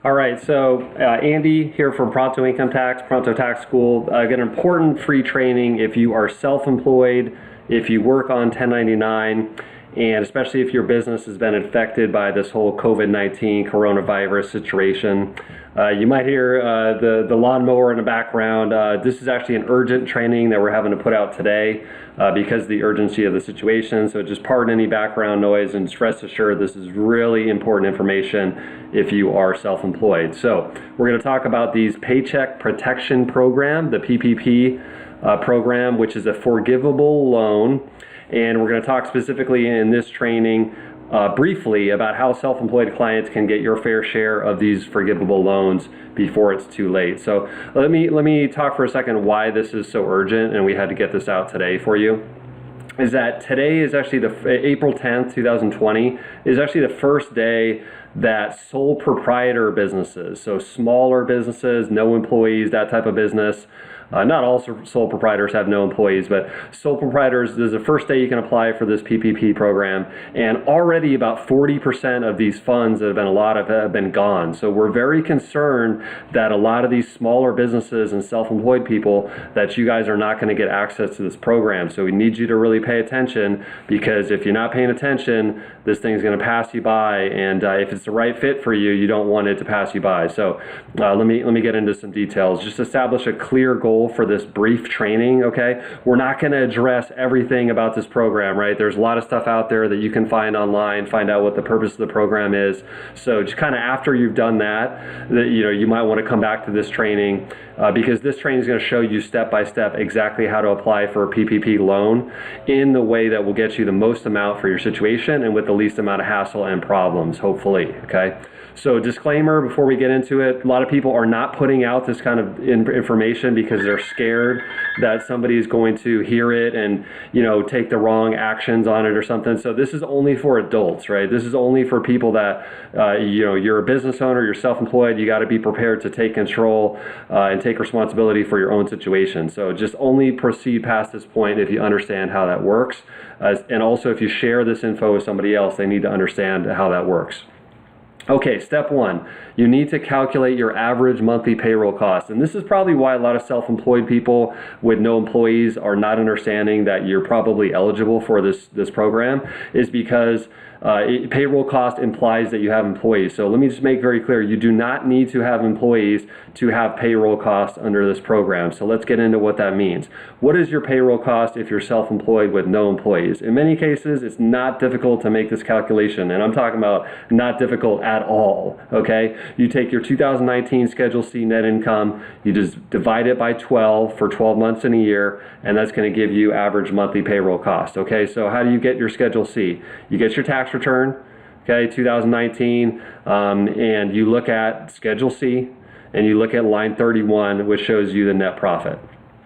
All right, so Andy here from Pronto Income Tax, Pronto Tax School. Got an important free training if you are self-employed, if you work on 1099, and especially if your business has been infected by this whole COVID-19 coronavirus situation. You might hear the lawnmower in the background. This is actually an urgent training that we're having to put out today because of the urgency of the situation. So just pardon any background noise, and rest assured this is really important information if you are self-employed. So we're going to talk about these Paycheck Protection Program, the PPP program, which is a forgivable loan. And we're going to talk specifically in this training briefly about how self-employed clients can get your fair share of these forgivable loans before it's too late. So let me talk for a second why this is so urgent and we had to get this out today for you. Is that today is actually the April 10th, 2020 is actually the first day that sole proprietor businesses, so smaller businesses, no employees, that type of business. Not all sole proprietors have no employees, but sole proprietors, this is the first day you can apply for this PPP program. And already about 40% of these funds that have been allotted have been gone. So we're very concerned that a lot of these smaller businesses and self-employed people, that you guys are not going to get access to this program. So we need you to really pay attention, because if you're not paying attention, this thing's going to pass you by. And if it's the right fit for you, you don't want it to pass you by. So let me get into some details. Just establish a clear goal for this brief training, okay? We're not going to address everything about this program, right? There's a lot of stuff out there that you can find online, find out what the purpose of the program is. So just kind of after you've done that, you might want to come back to this training because this training is going to show you step by step exactly how to apply for a PPP loan in the way that will get you the most amount for your situation and with the least amount of hassle and problems, hopefully, okay? So disclaimer before we get into it, a lot of people are not putting out this kind of information because they're scared that somebody is going to hear it and, take the wrong actions on it or something. So this is only for adults, right? This is only for people that, you're a business owner, you're self-employed, you got to be prepared to take control and take responsibility for your own situation. So just only proceed past this point if you understand how that works. And also if you share this info with somebody else, they need to understand how that works. Okay, step one, you need to calculate your average monthly payroll cost. And this is probably why a lot of self-employed people with no employees are not understanding that you're probably eligible for this program, is because payroll cost implies that you have employees. So let me just make very clear, you do not need to have employees to have payroll costs under this program. So let's get into what that means. What is your payroll cost if you're self-employed with no employees? In many cases, it's not difficult to make this calculation, and I'm talking about not difficult at all, okay? You take your 2019 Schedule C net income, you just divide it by 12 for 12 months in a year, and that's going to give you average monthly payroll cost, okay? So how do you get your Schedule C? You get your tax return, okay, 2019, and you look at Schedule C, and you look at line 31, which shows you the net profit.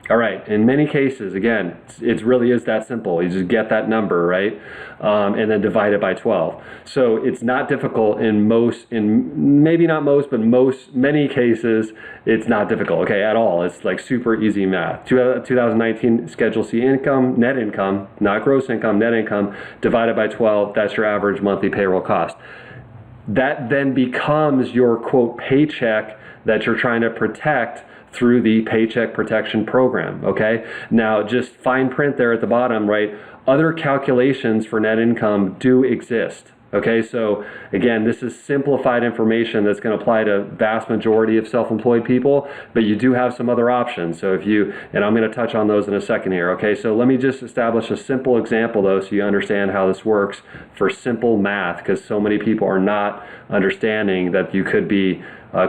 All right, in many cases, again, it really is that simple. You just get that number, right? And then divide it by 12. So it's not difficult maybe not most, but many cases, it's not difficult, okay, at all. It's like super easy math. 2019 Schedule C income, net income, not gross income, net income, divided by 12, that's your average monthly payroll cost. That then becomes your, quote, paycheck that you're trying to protect through the Paycheck Protection Program, okay? Now, just fine print there at the bottom, right? Other calculations for net income do exist, okay? So again, this is simplified information that's going to apply to vast majority of self-employed people, but you do have some other options. So and I'm going to touch on those in a second here, okay? So let me just establish a simple example though, so you understand how this works for simple math, because so many people are not understanding that you could be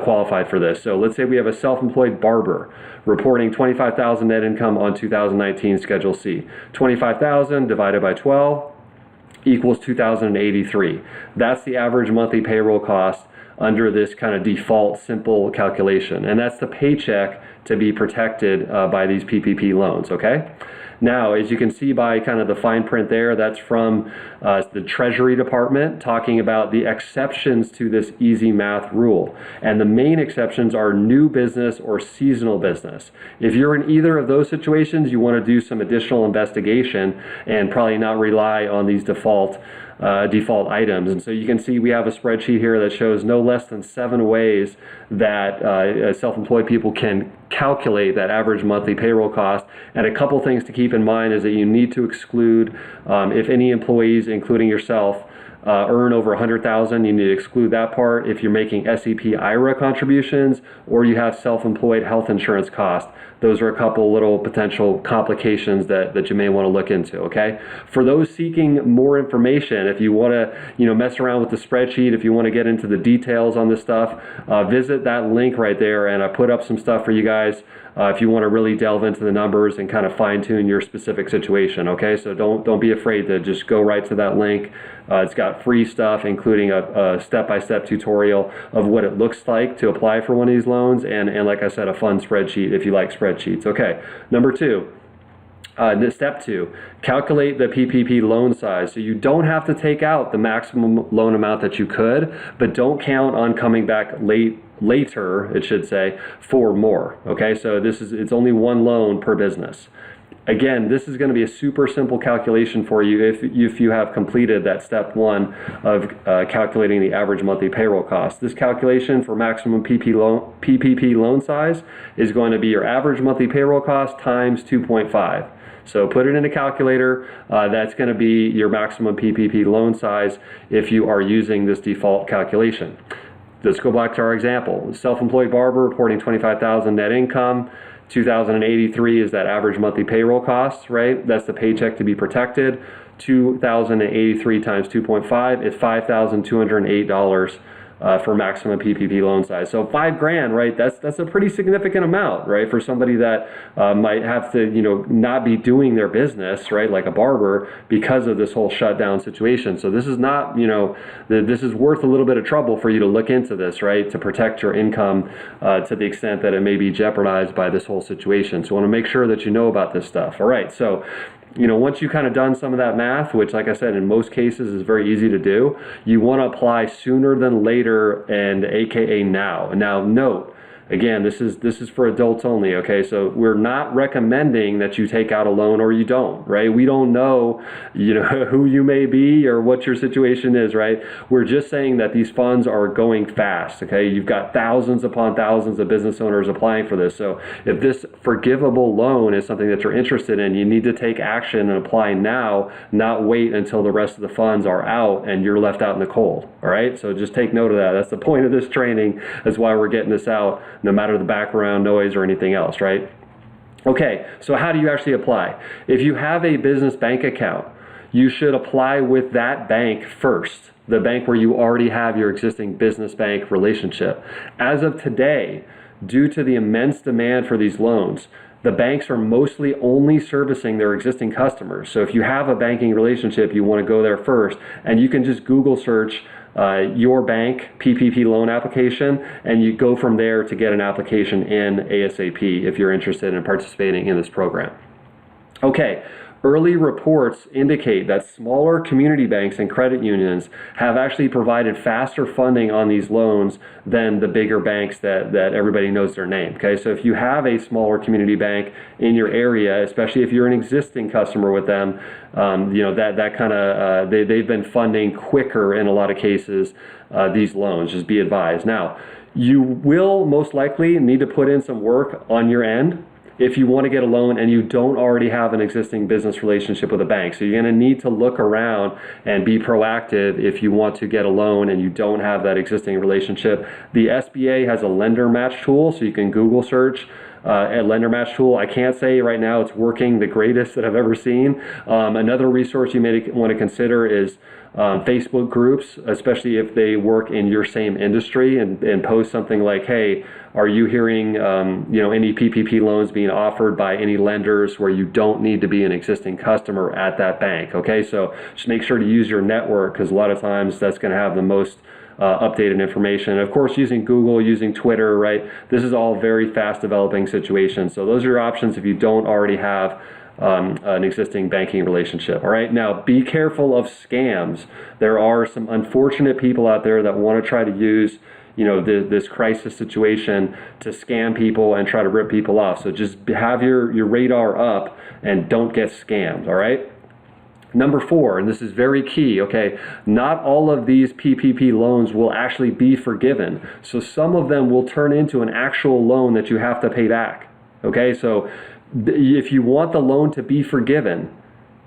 qualified for this. So let's say we have a self-employed barber reporting $25,000 net income on 2019 Schedule C. 25,000 divided by 12 equals 2,083. That's the average monthly payroll cost under this kind of default simple calculation. And that's the paycheck to be protected by these PPP loans, okay? Now, as you can see by kind of the fine print there, that's from the Treasury Department talking about the exceptions to this easy math rule. And the main exceptions are new business or seasonal business. If you're in either of those situations, you want to do some additional investigation and probably not rely on these default default items. And so you can see we have a spreadsheet here that shows no less than 7 ways that self-employed people can calculate that average monthly payroll cost. And a couple things to keep in mind is that you need to exclude if any employees, including yourself, earn over 100,000, you need to exclude that part. If you're making SEP IRA contributions or you have self-employed health insurance costs, those are a couple little potential complications that you may want to look into, okay? For those seeking more information, if you want to mess around with the spreadsheet, if you want to get into the details on this stuff, visit that link right there, and I put up some stuff for you guys if you want to really delve into the numbers and kind of fine-tune your specific situation, okay? So don't be afraid to just go right to that link. It's got free stuff, including a step-by-step tutorial of what it looks like to apply for one of these loans, and like I said, a fun spreadsheet if you like spreadsheets. Okay, number 2. Step 2, calculate the PPP loan size. So you don't have to take out the maximum loan amount that you could, but don't count on coming back later, it should say, for more. Okay, so it's only one loan per business. Again, this is going to be a super simple calculation for you if you have completed that step 1 of calculating the average monthly payroll cost. This calculation for maximum PPP loan size is going to be your average monthly payroll cost times 2.5. So put it in a calculator. That's going to be your maximum PPP loan size if you are using this default calculation. Let's go back to our example. Self-employed barber reporting 25,000 net income. 2,083 is that average monthly payroll cost, right? That's the paycheck to be protected. 2,083 times 2.5 is $5,208 for maximum PPP loan size. So $5,000, right? That's a pretty significant amount, right? For somebody that might have to, not be doing their business, right? Like a barber, because of this whole shutdown situation. So this is not, this is worth a little bit of trouble for you to look into this, right? To protect your income to the extent that it may be jeopardized by this whole situation. So I want to make sure that you know about this stuff. All right. So once you've kind of done some of that math, which, like I said, in most cases is very easy to do, you want to apply sooner than later, and AKA now. Now, note, again, this is for adults only, okay? So we're not recommending that you take out a loan or you don't, right? We don't know, who you may be or what your situation is, right? We're just saying that these funds are going fast, okay? You've got thousands upon thousands of business owners applying for this. So if this forgivable loan is something that you're interested in, you need to take action and apply now, not wait until the rest of the funds are out and you're left out in the cold, all right? So just take note of that. That's the point of this training. That's why we're getting this out, no matter the background noise or anything else, right? Okay, so how do you actually apply? If you have a business bank account, you should apply with that bank first, the bank where you already have your existing business bank relationship. As of today, due to the immense demand for these loans, the banks are mostly only servicing their existing customers. So if you have a banking relationship, you want to go there first, and you can just Google search your bank PPP loan application, and you go from there to get an application in ASAP if you're interested in participating in this program. Okay, early reports indicate that smaller community banks and credit unions have actually provided faster funding on these loans than the bigger banks that everybody knows their name. Okay, so if you have a smaller community bank in your area, especially if you're an existing customer with them, that kind of they've been funding quicker in a lot of cases these loans. Just be advised. Now, you will most likely need to put in some work on your end if you want to get a loan and you don't already have an existing business relationship with a bank. So you're going to need to look around and be proactive if you want to get a loan and you don't have that existing relationship. The SBA has a lender match tool, so you can Google search a lender match tool. I can't say right now it's working the greatest that I've ever seen. Another resource you may want to consider is Facebook groups, especially if they work in your same industry, and post something like, hey, are you hearing any PPP loans being offered by any lenders where you don't need to be an existing customer at that bank? Okay, so just make sure to use your network, because a lot of times that's going to have the most updated information. Of course, using Google, using Twitter, right? This is all very fast developing situations. So those are your options if you don't already have an existing banking relationship. All right, now be careful of scams. There are some unfortunate people out there that want to try to use this crisis situation to scam people and try to rip people off. So just have your radar up and don't get scammed. All right. Number 4, and this is very key, okay, not all of these PPP loans will actually be forgiven. So some of them will turn into an actual loan that you have to pay back, okay? So if you want the loan to be forgiven,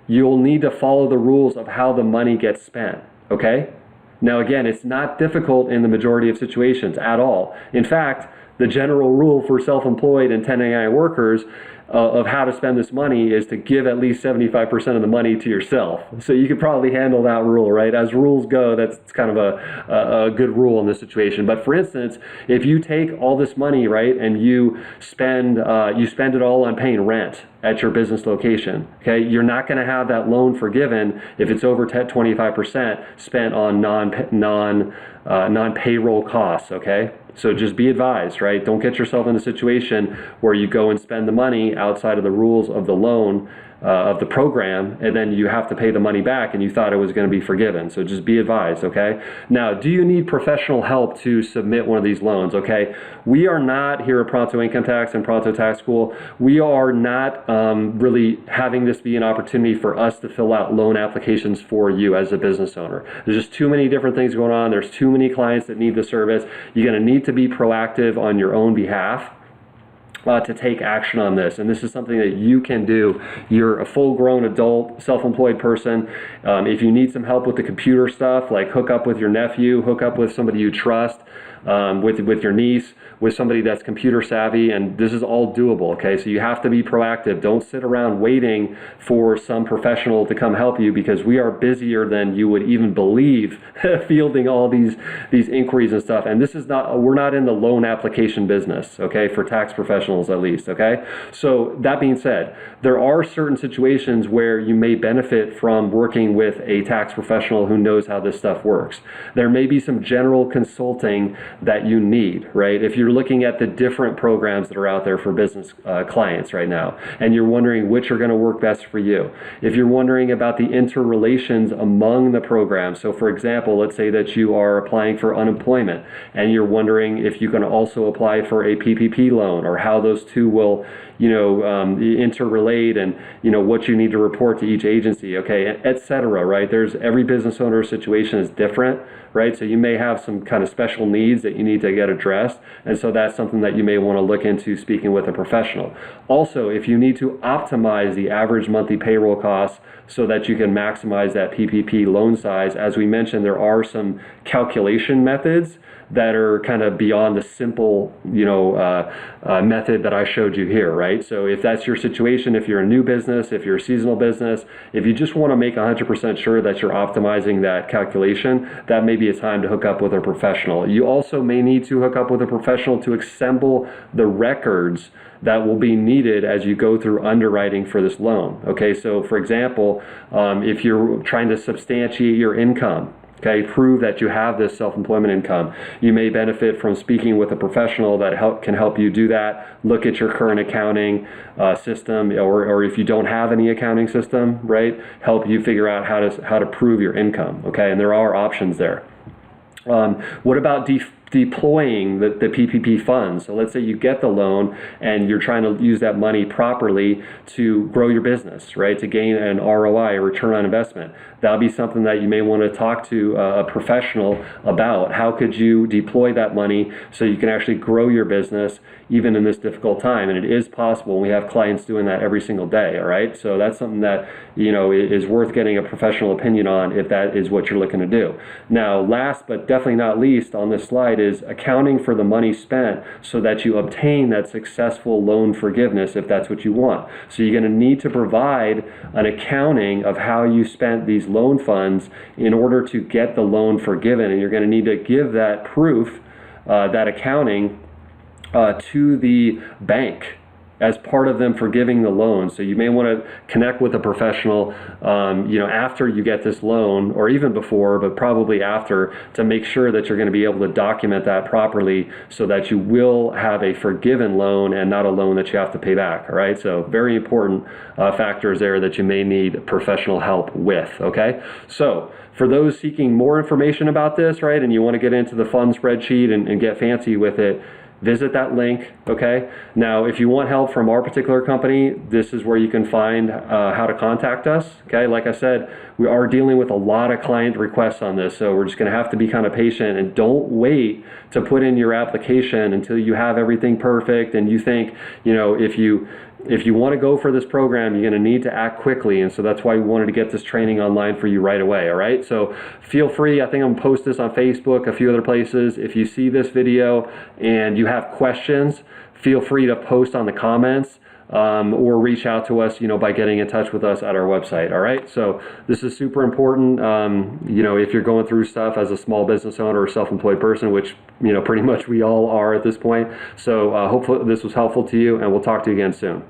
you'll need to follow the rules of how the money gets spent, okay? Now again, it's not difficult in the majority of situations at all. In fact, the general rule for self-employed and 1099 workers of how to spend this money is to give at least 75% of the money to yourself. So you could probably handle that rule, right? As rules go, that's kind of a good rule in this situation. But for instance, if you take all this money, right, and you spend it all on paying rent at your business location, okay, you're not going to have that loan forgiven if it's over 25% spent on non-payroll costs, okay? So just be advised, right? Don't get yourself in a situation where you go and spend the money outside of the rules of the loan, of the program, and then you have to pay the money back and you thought it was going to be forgiven. So just be advised, okay? Now, do you need professional help to submit one of these loans, okay? We are not here at Pronto Income Tax and Pronto Tax School, we are not really having this be an opportunity for us to fill out loan applications for you as a business owner. There's just too many different things going on. There's too many clients that need the service. You're going to need to be proactive on your own behalf to take action on this. And this is something that you can do. You're a full-grown adult, self-employed person. If you need some help with the computer stuff, like hook up with your nephew, hook up with somebody you trust, with your niece, with somebody that's computer savvy, and this is all doable, okay? So you have to be proactive. Don't sit around waiting for some professional to come help you, because we are busier than you would even believe fielding all these inquiries and stuff. And this is not, we're not in the loan application business, okay, for tax professionals at least, okay? So that being said, there are certain situations where you may benefit from working with a tax professional who knows how this stuff works. There may be some general consulting that you need, right? If you're looking at the different programs that are out there for business clients right now, and you're wondering which are going to work best for you. If you're wondering about the interrelations among the programs, so for example, let's say that you are applying for unemployment and you're wondering if you can also apply for a PPP loan, or how those two will, interrelate, and what you need to report to each agency, okay, etc. Right? There's every business owner situation is different, right? So you may have some kind of special needs that you need to get addressed, and so that's something that you may want to look into speaking with a professional. Also, if you need to optimize the average monthly payroll costs so that you can maximize that PPP loan size, as we mentioned, there are some calculation methods that are kind of beyond the simple, method that I showed you here, right? So if that's your situation, if you're a new business, if you're a seasonal business, if you just want to make 100% sure that you're optimizing that calculation, that may be a time to hook up with a professional. You also may need to hook up with a professional to assemble the records that will be needed as you go through underwriting for this loan. Okay, so for example, if you're trying to substantiate your income, okay, prove that you have this self-employment income, you may benefit from speaking with a professional that can help you do that. Look at your current accounting system, or if you don't have any accounting system, right, help you figure out how to prove your income, okay, and there are options there. What about deploying the PPP funds? So let's say you get the loan and you're trying to use that money properly to grow your business, right? To gain an ROI, a return on investment. That'll be something that you may want to talk to a professional about. How could you deploy that money so you can actually grow your business even in this difficult time? And it is possible. We have clients doing that every single day, all right? So that's something that, is worth getting a professional opinion on if that is what you're looking to do. Now, last but definitely not least on this slide is accounting for the money spent so that you obtain that successful loan forgiveness if that's what you want. So you're going to need to provide an accounting of how you spent these loan funds in order to get the loan forgiven, and you're going to need to give that proof, that accounting, to the bank as part of them forgiving the loan. So you may want to connect with a professional, after you get this loan, or even before, but probably after, to make sure that you're going to be able to document that properly so that you will have a forgiven loan and not a loan that you have to pay back, all right? So very important factors there that you may need professional help with, okay? So for those seeking more information about this, right, and you want to get into the fund spreadsheet and get fancy with it, visit that link, okay? Now, if you want help from our particular company, this is where you can find how to contact us, okay? Like I said, we are dealing with a lot of client requests on this, so we're just gonna have to be kind of patient, and don't wait to put in your application until you have everything perfect and you think, you know, if you want to go for this program, you're going to need to act quickly. And so that's why we wanted to get this training online for you right away. All right. So feel free. I think I'm going to post this on Facebook, a few other places. If you see this video and you have questions, feel free to post on the comments. Or reach out to us, you know, by getting in touch with us at our website. All right. So this is super important. You know, if you're going through stuff as a small business owner or self-employed person, which, you know, pretty much we all are at this point. So hopefully this was helpful to you, and we'll talk to you again soon.